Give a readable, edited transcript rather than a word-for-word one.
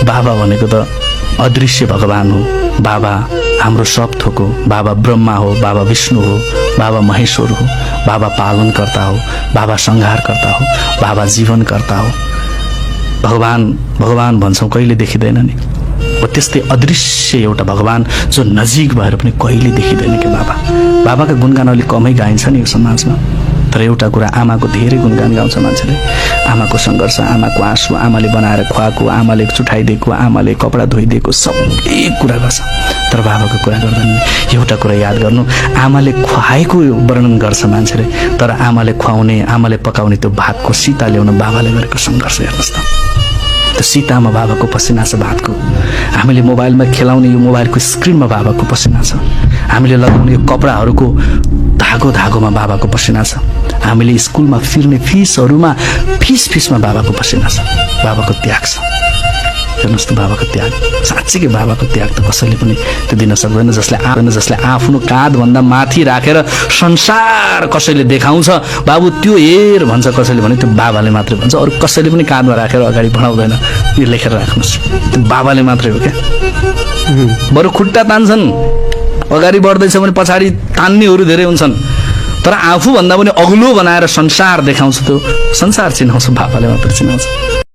बाबा भनेको त अदृश्य भगवान हो। बाबा हाम्रो सब थोक हो। बाबा ब्रह्मा हो, बाबा विष्णु हो, बाबा महेश्वर हो, बाबा पालनकर्ता हो, बाबा संहारकर्ता हो, बाबा जीवनकर्ता हो। भगवान भगवान भन्छौँ, कहिले देखिँदैन नि। हो त्यस्तै अदृश्य एउटा भगवान जो नजिक भएर पनि कहिले देखिँदैन कि बाबा। बाबाका गुणगान अलि कमै गाइन्छ नि यो समाजमा, तर एउटा कुरा आमाको धेरै गुणगान गाउँछ मान्छेले। आमाको सङ्घर्ष, आमाको आँसु, आमाले बनाएर खुवाएको, आमाले चुठाइदिएको, आमाले कपडा धोइदिएको, सबै कुरा गर्छ, तर बाबाको कुरा गर्दैन। एउटा कुरा याद गर्नु, आमाले खुवाएको वर्णन गर्छ मान्छेले, तर आमाले खुवाउने, आमाले पकाउने त्यो भातको सिता ल्याउन बाबाले गरेको सङ्घर्ष हेर्नुहोस् त। त्यो सितामा बाबाको पसिना छ भातको। हामीले मोबाइलमा खेलाउने यो मोबाइलको स्क्रिनमा बाबाको पसिना छ। हामीले लगाउने यो कपडाहरूको धागोमा बाबाको पसिना छ। हामीले स्कुलमा फिर्ने फिसहरूमा फिसमा बाबाको पसिना छ। बाबाको त्याग छ। हेर्नुहोस् त बाबाको त्याग, साँच्चीकै बाबाको त्याग त कसैले पनि त्यो दिन सक्दैन। जसले आफ्नो काँधभन्दा माथि राखेर संसार कसैले देखाउँछ, बाबु त्यो हेर भन्छ कसैले भने, त्यो बाबाले मात्रै भन्छ। अरू कसैले पनि काँधमा राखेर अगाडि बढाउँदैन। यो लेखेर राख्नुहोस्, त्यो बाबाले मात्रै हो क्या। बरु खुट्टा तान्छन्, अगाडि बढ्दैछ भने पछाडि तान्नेहरू धेरै हुन्छन्, तर आफूभन्दा पनि अग्लो बनाएर संसार देखाउँछ, त्यो संसार चिनाउँछ, बाबाले मात्र चिनाउँछ।